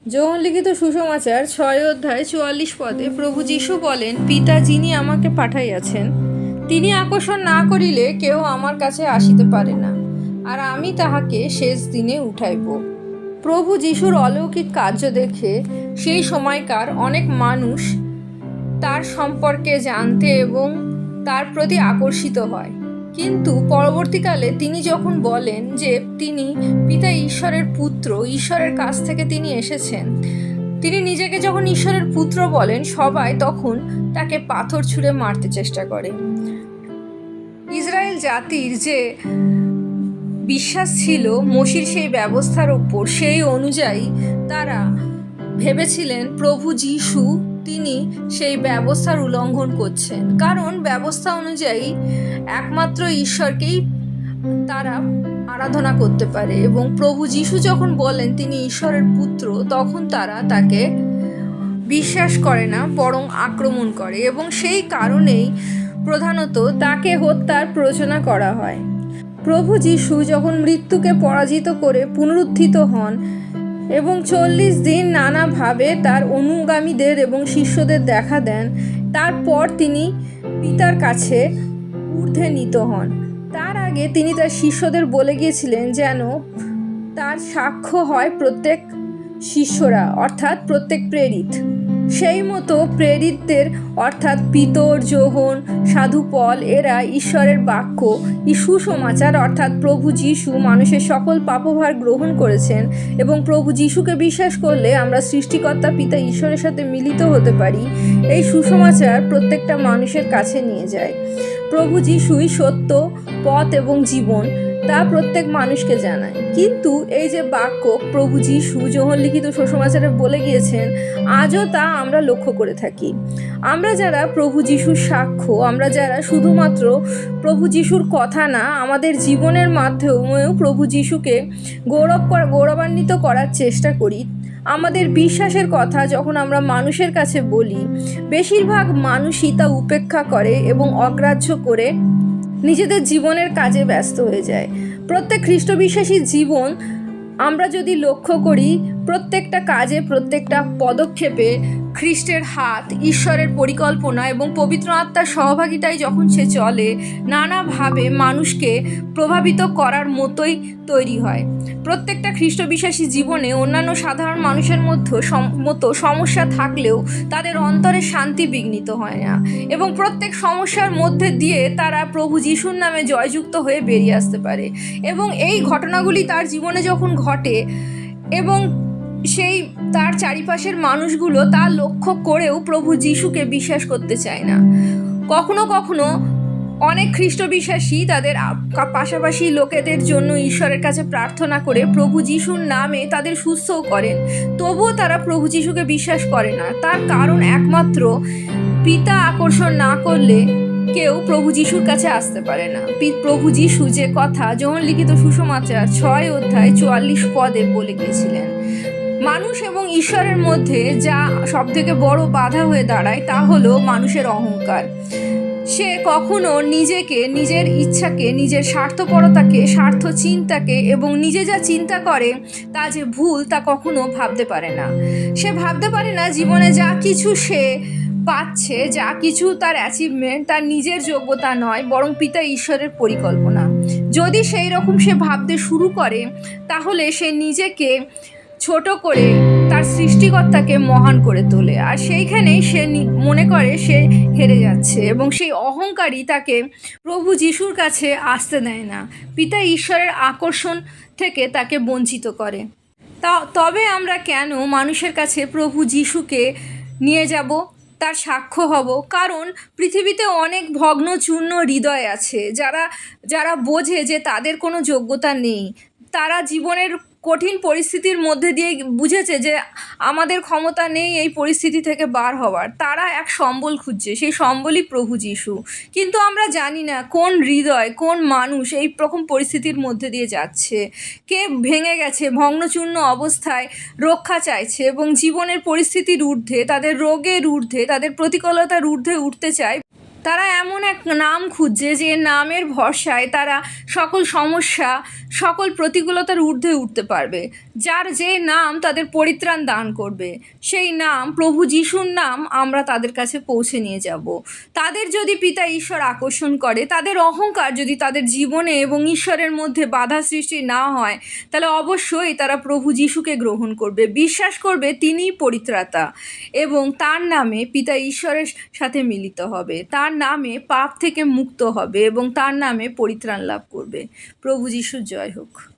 যোহন লিখিত সুসমাচার 6 অধ্যায় 44 পদে প্রভু যীশু বলেন, পিতা যিনি আমাকে পাঠাইয়াছেন তিনি আকর্ষণ না করিলে কেউ আমার কাছে আসিতে পারে না, আর আমি তাহাকে শেষ দিনে উঠাইব। প্রভু যীশুর অলৌকিক কার্য দেখে সেই সময়কার অনেক মানুষ তার সম্পর্কে জানতে এবং তার প্রতি আকর্ষিত হয়। কিন্তু পরবর্তীকালে তিনি যখন বলেন যে তিনি পিতা ঈশ্বরের পুত্র, ঈশ্বরের কাছ থেকে তিনি এসেছেন, তিনি নিজেকে যখন ঈশ্বরের পুত্র বলেন, সবাই তখন তাকে পাথর ছুঁড়ে মারতে চেষ্টা করে। ইসরায়েল জাতির যে বিশ্বাস ছিল মসির সেই ব্যবস্থার ওপর, সেই অনুযায়ী তারা ভেবেছিলেন প্রভু যীশু তিনি সেই ব্যবস্থার উল্লঙ্ঘন করছেন, কারণ ব্যবস্থা অনুযায়ী একমাত্র ঈশ্বরকেই তারা আরাধনা করতে পারে। এবং প্রভু যীশু যখন বলেন তিনি ঈশ্বরের পুত্র, তখন তারা তাকে বিশ্বাস করে না, বরং আক্রমণ করে, এবং সেই কারণেই প্রধানত তাকে হত্যার প্ররোচনা করা হয়। প্রভু যীশু যখন মৃত্যুকে পরাজিত করে পুনরুত্থিত হন এবং 40 দিন নানাভাবে তার অনুগামীদের এবং শিষ্যদের দেখা দেন, তারপর তিনি পিতার কাছে ঊর্ধ্বে নীত হন। তার আগে তিনি তার শিষ্যদের বলে গিয়েছিলেন যেন তার সাক্ষ্য হয় প্রত্যেক শিষ্যরা, অর্থাৎ প্রত্যেক প্রেরিত। সেই মতো প্রেরিতদের অর্থাৎ পিতর, যোহন, সাধু পল এরা ঈশ্বরের বাক্য সুসমাচার অর্থাৎ প্রভু যীশু মানুষের সকল পাপভার গ্রহণ করেছেন, এবং প্রভু যীশুকে বিশ্বাস করলে আমরা সৃষ্টিকর্তা পিতা ঈশ্বরের সাথে মিলিত হতে পারি। এই সুসমাচার প্রত্যেকটা মানুষের কাছে নিয়ে যায়। প্রভু যীশুই সত্য, পথ এবং জীবন, তা প্রত্যেক মানুষকে জানায়। কিন্তু এই যে বাক্য প্রভু যীশু যোহন লিখিত সুসমাচারে বলে গিয়েছেন, আজও তা আমরা লক্ষ্য করে থাকি। আমরা যারা প্রভু যীশুর সাক্ষ্য, আমরা যারা শুধুমাত্র প্রভু যীশুর কথা না, আমাদের জীবনের মাধ্যমেও প্রভু যীশুকে গৌরবান্বিত করার চেষ্টা করি, আমাদের বিশ্বাসের কথা যখন আমরা মানুষের কাছে বলি, বেশিরভাগ মানুষই তা উপেক্ষা করে এবং অগ্রাহ্য করে নিজেদের জীবনের কাজে ব্যস্ত হয়ে যায়। প্রত্যেক খ্রিস্ট বিশ্বাসীর জীবন আমরা যদি লক্ষ্য করি, প্রত্যেকটা কাজে, প্রত্যেকটা পদক্ষেপে খ্রিস্টের হাত, ঈশ্বরের পরিকল্পনা এবং পবিত্র আত্মার সহভাগিতায় যখন সে চলে, নানাভাবে মানুষকে প্রভাবিত করার মতোই তৈরি হয়। প্রত্যেকটা খ্রিস্ট বিশ্বাসী জীবনে অন্যান্য সাধারণ মানুষের মতো সমস্যা থাকলেও তাদের অন্তরে শান্তি বিঘ্নিত হয় না, এবং প্রত্যেক সমস্যার মধ্যে দিয়ে তারা প্রভু যীশুর নামে জয়যুক্ত হয়ে বেরিয়ে আসতে পারে। এবং এই ঘটনাগুলি তার জীবনে যখন ঘটে এবং সেই তার চারিপাশের মানুষগুলো তা লক্ষ্য করেও প্রভু যীশুকে বিশ্বাস করতে চায় না। কখনো কখনো অনেক খ্রিস্ট বিশ্বাসী তাদের পাশাপাশি লোকেদের জন্য ঈশ্বরের কাছে প্রার্থনা করে প্রভু যীশুর নামে তাদের সুস্থও করেন, তবুও তারা প্রভু যীশুকে বিশ্বাস করে না। তার কারণ একমাত্র পিতা আকর্ষণ না করলে কেউ প্রভু যীশুর কাছে আসতে পারে না। প্রভু যীশু যে কথা যোহন লিখিত সুসমাচার 6 অধ্যায় 44 পদে বলে গিয়েছিলেন, মানুষ এবং ঈশ্বরের মধ্যে যা সবথেকে বড় বাধা হয়ে দাঁড়ায় তা হলো মানুষের অহংকার। সে কখনো নিজেকে, নিজের ইচ্ছাকে, নিজের স্বার্থপরতাকে, স্বার্থ চিন্তাকে এবং নিজে যা চিন্তা করে তা যে ভুল, তা কখনো ভাবতে পারে না। সে ভাবতে পারে না জীবনে যা কিছু সে পাচ্ছে, যা কিছু তার অ্যাচিভমেন্ট, তার নিজের যোগ্যতা নয়, বরং পিতা ঈশ্বরের পরিকল্পনা। যদি সেই রকম সে ভাবতে শুরু করে, তাহলে সে নিজেকে ছোট করে তার সৃষ্টিকর্তাকে মহান করে তোলে, আর সেইখানেই সে মনে করে সে হেরে যাচ্ছে, এবং সেই অহংকারই তাকে প্রভু যীশুর কাছে আসতে দেয় না, পিতা ঈশ্বরের আকর্ষণ থেকে তাকে বঞ্চিত করে। তবে আমরা কেন মানুষের কাছে প্রভু যীশুকে নিয়ে যাব, তার সাক্ষ্য হব? কারণ পৃথিবীতে অনেক ভগ্ন চূর্ণ হৃদয় আছে, যারা বোঝে যে তাদের কোনো যোগ্যতা নেই। তারা জীবনের কঠিন পরিস্থিতির মধ্যে দিয়ে বুঝেছে যে আমাদের ক্ষমতা নেই এই পরিস্থিতি থেকে বার হওয়ার। তারা এক সম্বল খুঁজছে, সেই সম্বলই প্রভু যীশু। কিন্তু আমরা জানি না কোন হৃদয়, কোন মানুষ এই রকম পরিস্থিতির মধ্যে দিয়ে যাচ্ছে, কে ভেঙে গেছে, ভগ্নচূর্ণ অবস্থায় রক্ষা চাইছে এবং জীবনের পরিস্থিতির ঊর্ধ্বে, তাদের রোগের ঊর্ধ্বে, তাদের প্রতিকূলতার ঊর্ধ্বে উঠতে চায়। তারা এমন এক নাম খুঁজছে যে নামের ভরসায় তারা সকল সমস্যা, সকল প্রতিকূলতার ঊর্ধ্বে উঠতে পারবে। যার যে নাম তাদের পরিত্রাণ দান করবে, সেই নাম প্রভু যিশুর নাম আমরা তাদের কাছে পৌঁছে নিয়ে যাব। তাদের যদি পিতা ঈশ্বর আকর্ষণ করে, তাদের অহংকার যদি তাদের জীবনে এবং ঈশ্বরের মধ্যে বাধা সৃষ্টি না হয়, তাহলে অবশ্যই তারা প্রভু যিশুকে গ্রহণ করবে, বিশ্বাস করবে তিনিই পরিত্রাতা, এবং তার নামে পিতা ঈশ্বরের সাথে মিলিত হবে, তার নামে পাপ থেকে মুক্ত হবে এবং তার নামে পরিত্রাণ লাভ করবে। প্রভু যিশুর জয় হোক।